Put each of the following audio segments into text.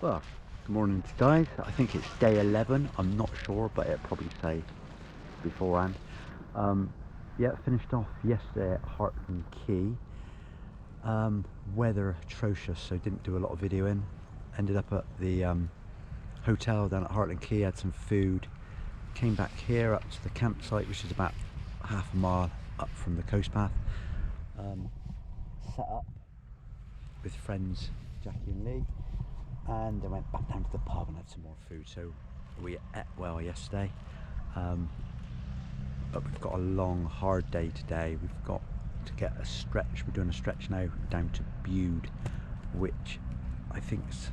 Well, good morning guys. I think it's day 11. I'm not sure, but it'll probably say beforehand. Yeah, finished off yesterday at Hartland Quay. Weather atrocious, so didn't do a lot of videoing. Ended up at the hotel down at Hartland Quay, had some food. Came back here up to the campsite, which is about half a mile up from the coast path. Set up with friends Jackie and Lee, and I went back down to the pub and had some more food. So we ate well yesterday, but we've got a long hard day today. We've got to get a stretch. We're doing a stretch now down to Bude, which I think is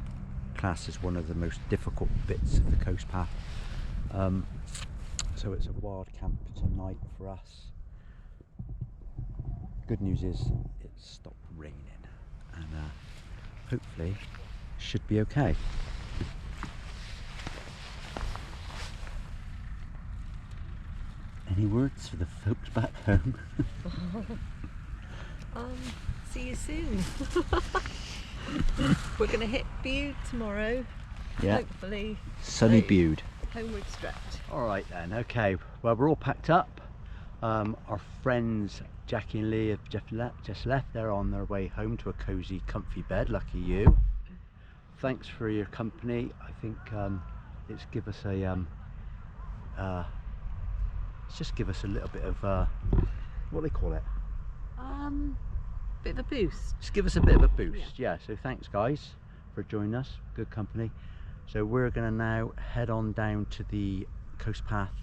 classed as one of the most difficult bits of the coast path. So it's a wild camp tonight for us. Good news is it stopped raining, and hopefully should be okay. Any words for the folks back home? See you soon. We're going to hit Bude tomorrow. Yeah. Hopefully. Sunny Bude. Homeward stretch. All right then. Okay. Well, we're all packed up. Our friends Jackie and Lee have just left. They're on their way home to a cosy, comfy bed. Lucky you. Thanks for your company. I think it's give us a it's just give us a little bit of what do they call it? Bit of a boost. Just give us a bit of a boost. Yeah. So thanks guys for joining us. Good company. So we're going to now head on down to the coast path.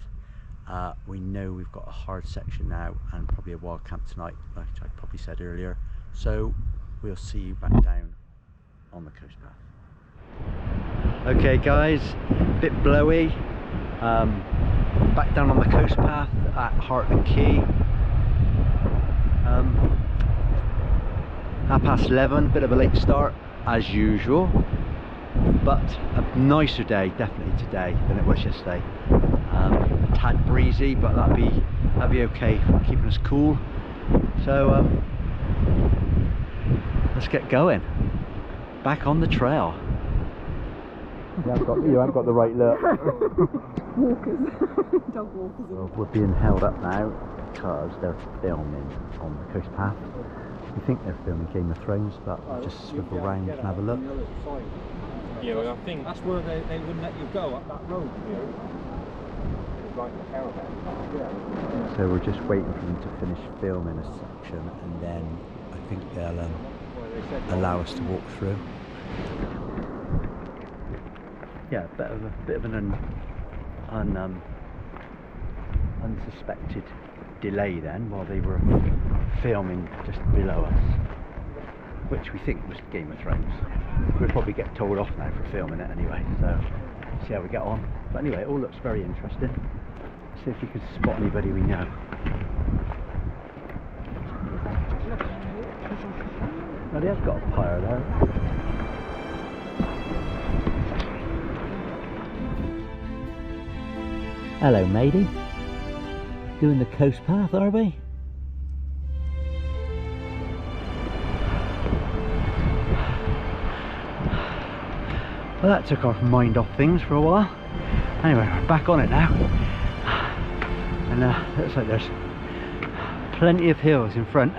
We know we've got a hard section now and probably a wild camp tonight, like I probably said earlier. So we'll see you back down on the coast path. Okay guys, bit blowy. Back down on the coast path at Hartland Quay. 11:30, bit of a late start as usual, but a nicer day definitely today than it was yesterday. A tad breezy, but that'd be okay for keeping us cool. So let's get going. Back on the trail. You haven't got the right look. Walkers. Dog walkers. Well, we're being held up now because they're filming on the coast path. We think they're filming Game of Thrones, but just swivel around and have a look. Yeah, well, I think that's where they wouldn't let you go up that road. Like the caravan. So we're just waiting for them to finish filming a section, and then I think they'll allow us to walk through. Yeah, a bit of an unsuspected delay then while they were filming just below us, which we think was Game of Thrones. We'll probably get told off now for filming it anyway, so see how we get on. But anyway, it all looks very interesting. See if we can spot anybody we know. Well, he has got a pyre there. Hello matey, doing the coast path are we? Well, that took our mind off things for a while. Anyway, we're back on it now, and looks like there's plenty of hills in front.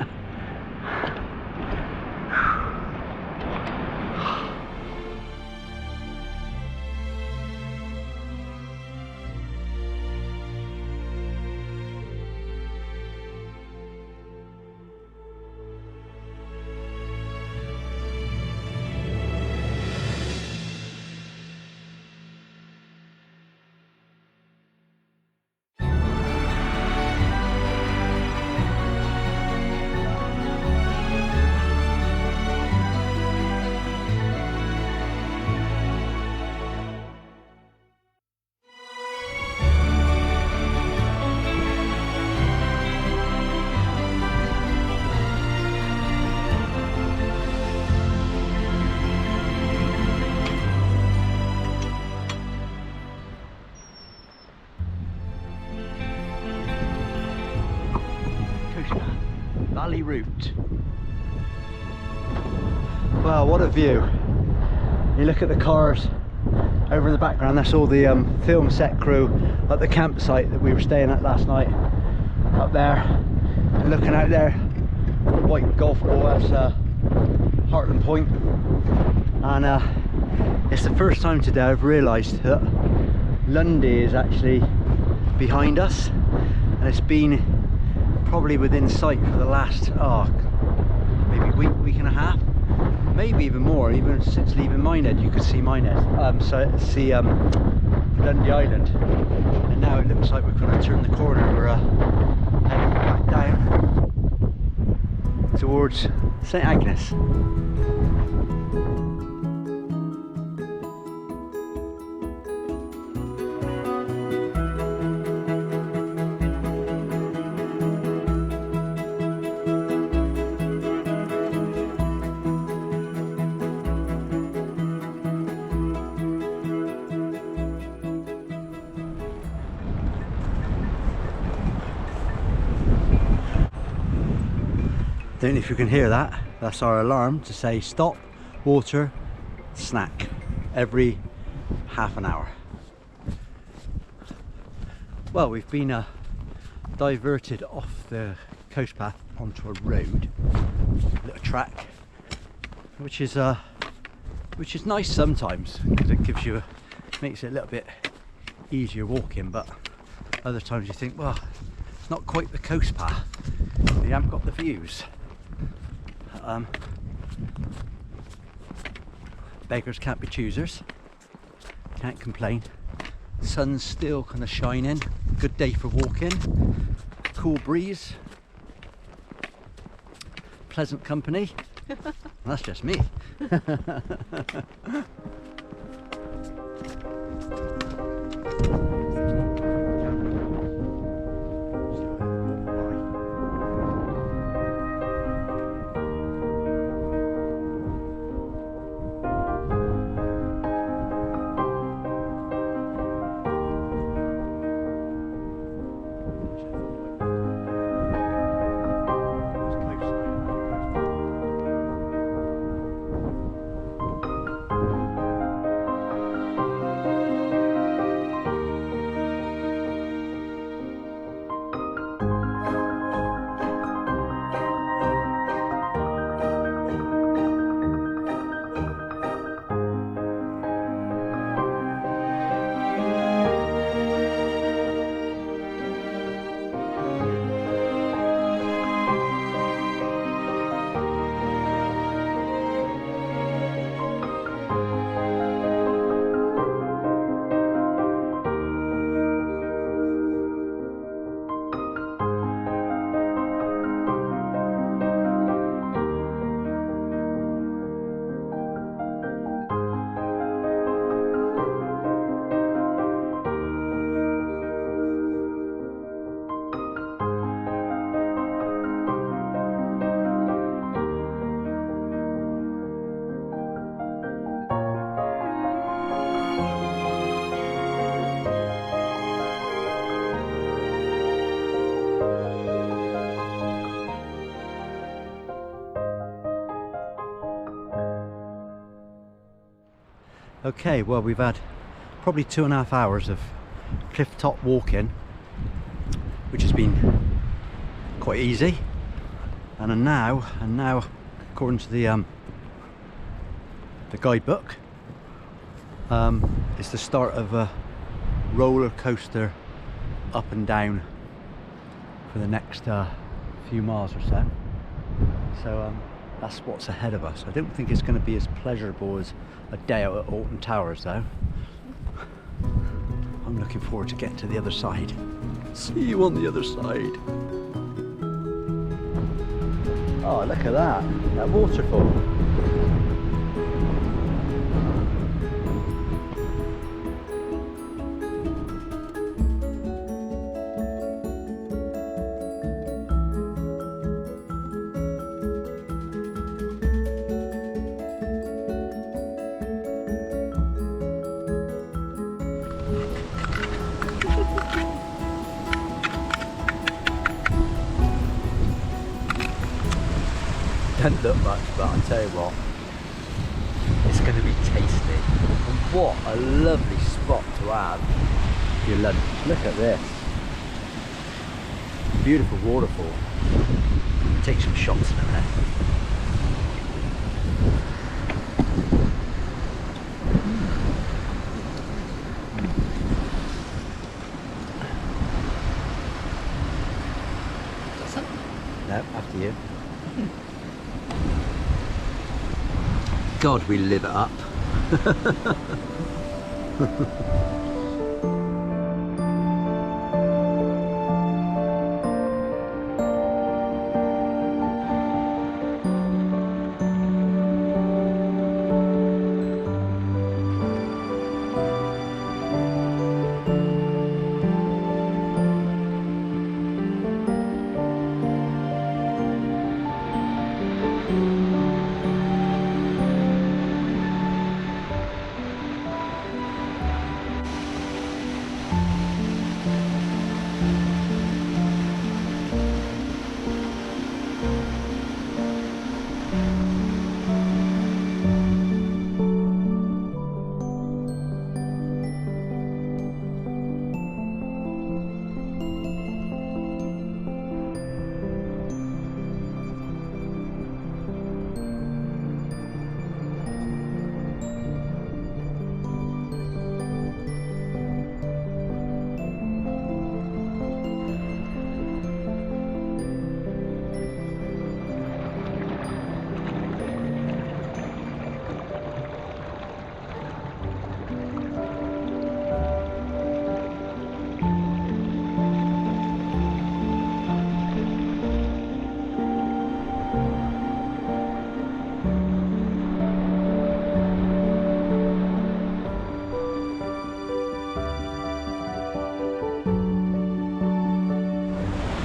Valley route. Well, what a view. You look at the cars over in the background, that's all the film set crew at the campsite that we were staying at last night. Up there, and looking out there, the white golf ball, that's Heartland Point. And it's the first time today I've realised that Lundy is actually behind us, and it's been probably within sight for the last maybe week and a half, maybe even more. Even since leaving Minehead you could see Minehead, see Lundy Island, and now it looks like we're going to turn the corner. We're heading back down towards St Agnes. Don't know if you can hear that. That's our alarm to say stop, water, snack every half an hour. Well, we've been diverted off the coast path onto a road, a little track, which is nice sometimes because it gives you makes it a little bit easier walking, but other times you think, well, it's not quite the coast path, you haven't got the views. Beggars can't be choosers, can't complain. Sun's still kind of shining, good day for walking, cool breeze, pleasant company. That's just me. Okay, well, we've had probably 2.5 hours of cliff top walking, which has been quite easy, and now according to the guidebook, it's the start of a roller coaster up and down for the next few miles or so. So that's what's ahead of us. I don't think it's going to be as pleasurable as a day out at Alton Towers though. I'm looking forward to getting to the other side. See you on the other side. Oh, look at that waterfall. Doesn't look much, but I'll tell you what, it's going to be tasty. What a lovely spot to have for your lunch. Look at this. Beautiful waterfall. Take some shots in a minute. No, after you. God, we live it up.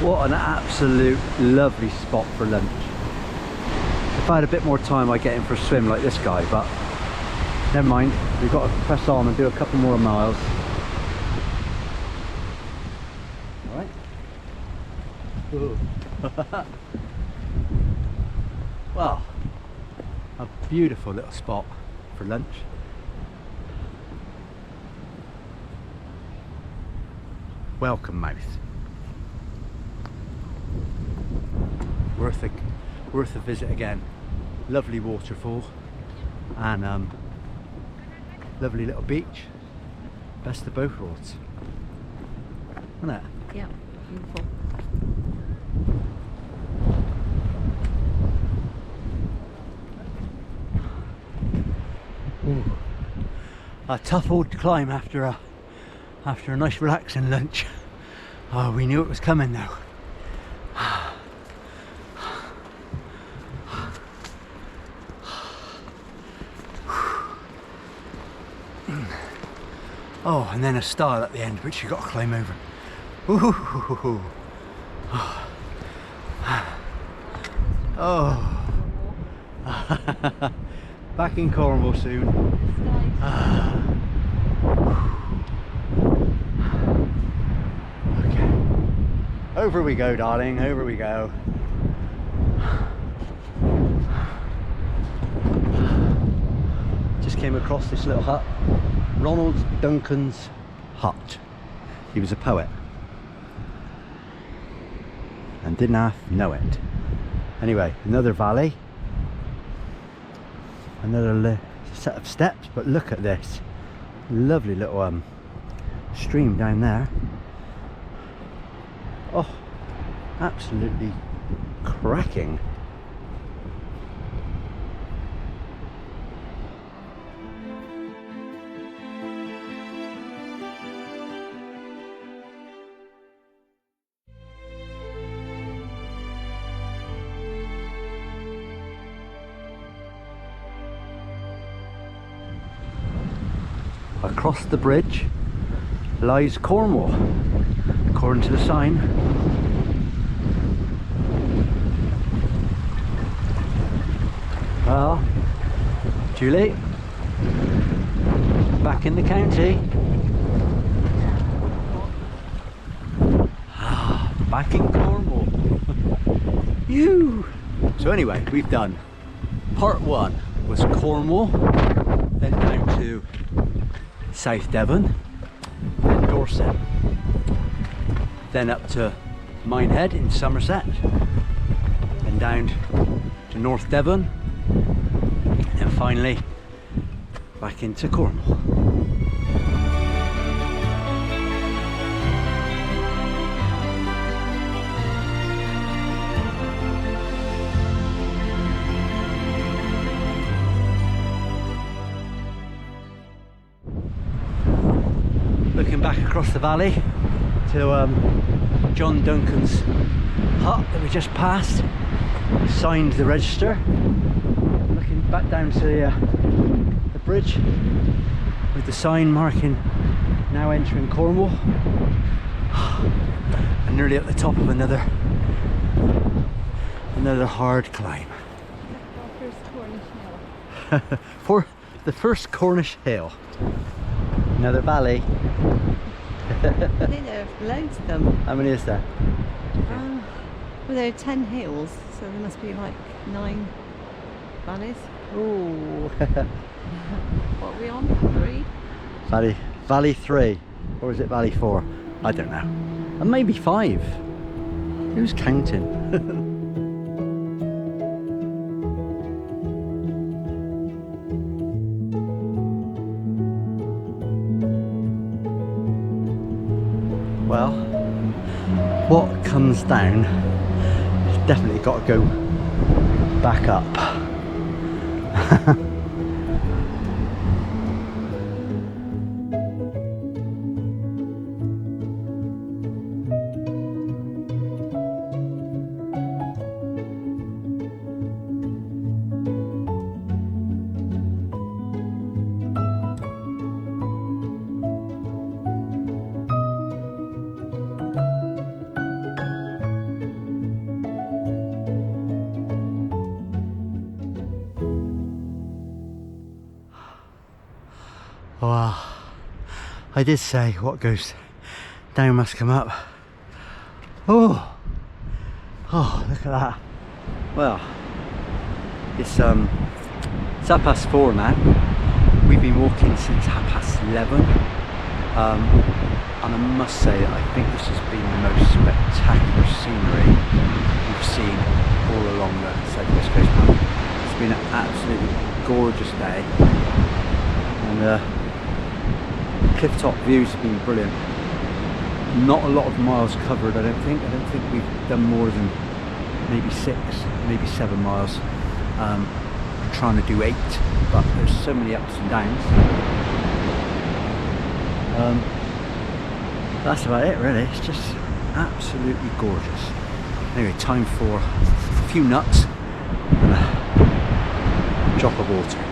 What an absolute lovely spot for lunch. If I had a bit more time I'd get in for a swim like this guy, but never mind, we've got to press on and do a couple more miles. Alright. Well, a beautiful little spot for lunch. Welcome Mouth. Worth a visit again. Lovely waterfall and lovely little beach. Best of both worlds, isn't it? Yeah, beautiful. Ooh. A tough old climb after a nice relaxing lunch. Oh, we knew it was coming though. Oh, and then a stile at the end, which you got to climb over. Ooh. Oh. Back in Cornwall soon. Okay. Over we go, darling. Over we go. Just came across this little hut. Ronald Duncan's hut. He was a poet and didn't half know it. Anyway, another valley, another set of steps, but look at this lovely little stream down there. Oh, absolutely cracking. Across the bridge lies Cornwall, according to the sign. Well, Julie, back in the county. Back in Cornwall. So anyway, we've done part one was Cornwall, then down to South Devon, then Dorset, then up to Minehead in Somerset, then down to North Devon, and finally back into Cornwall. Looking back across the valley to John Duncan's hut that we just passed, signed the register. Looking back down to the bridge with the sign marking now entering Cornwall, and nearly at the top of another hard climb. Our first Cornish hill. For the first Cornish hill. Another valley. I think there are loads of them. How many is there? Well, there are 10 hills, so there must be like 9 valleys. Ooh. What are we on? 3? Valley 3, or is it Valley 4? I don't know. And maybe 5. Who's counting? Well, what comes down has definitely got to go back up. Wow, I did say what goes down must come up. Oh, look at that. Well, it's 4:30 now. We've been walking since 11:30, and I must say that I think this has been the most spectacular scenery we've seen all along the South West Coast Path. It's been an absolutely gorgeous day, and cliff top views have been brilliant. Not a lot of miles covered, I don't think. I don't think we've done more than maybe 6, maybe 7 miles. I'm trying to do 8, but there's so many ups and downs. That's about it really. It's just absolutely gorgeous. Anyway, time for a few nuts and a drop of water.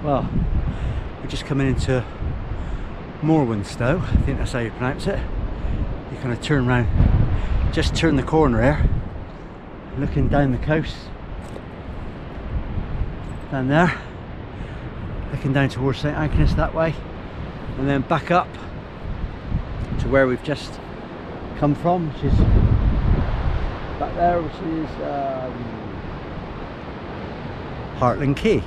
Well, we're just coming into Morwenstow, I think that's how you pronounce it. You kind of turn around, just turn the corner here, looking down the coast, down there, looking down towards St Agnes that way, and then back up to where we've just come from, which is back there, which is Hartland Quay.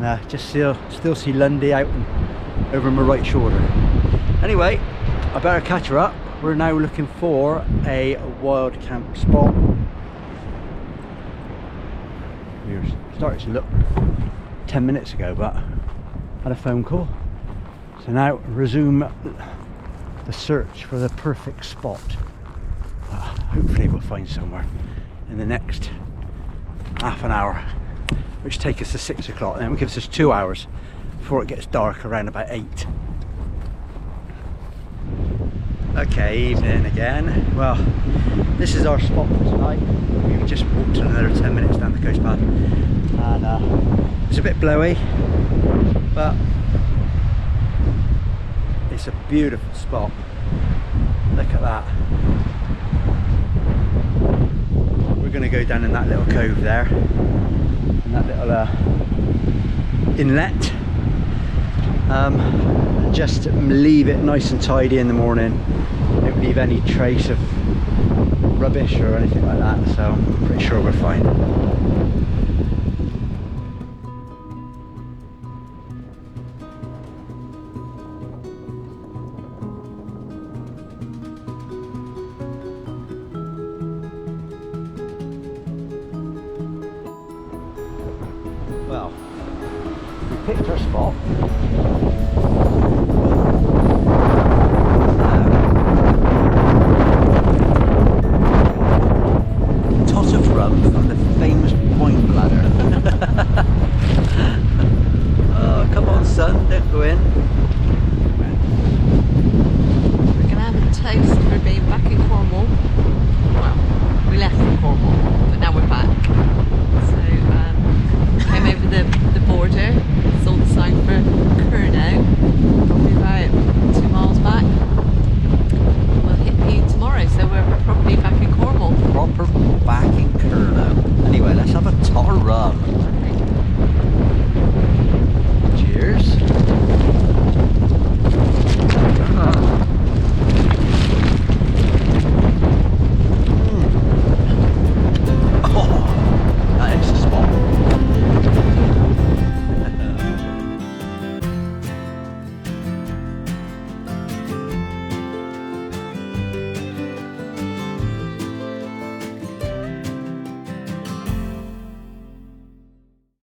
And just still see Lundy out and over my right shoulder. Anyway, I better catch her up. We're now looking for a wild camp spot. We were starting to look 10 minutes ago, but had a phone call. So now resume the search for the perfect spot. Hopefully we'll find somewhere in the next half an hour, which takes us to 6 o'clock, then it gives us 2 hours before it gets dark around about 8. Okay, evening again. Well, this is our spot for tonight. We've just walked another 10 minutes down the coast path, and it's a bit blowy, but it's a beautiful spot. Look at that. We're going to go down in that little cove there, in that little inlet, and just leave it nice and tidy in the morning. Don't leave any trace of rubbish or anything like that, so I'm pretty sure we're fine. Well, we picked our spot.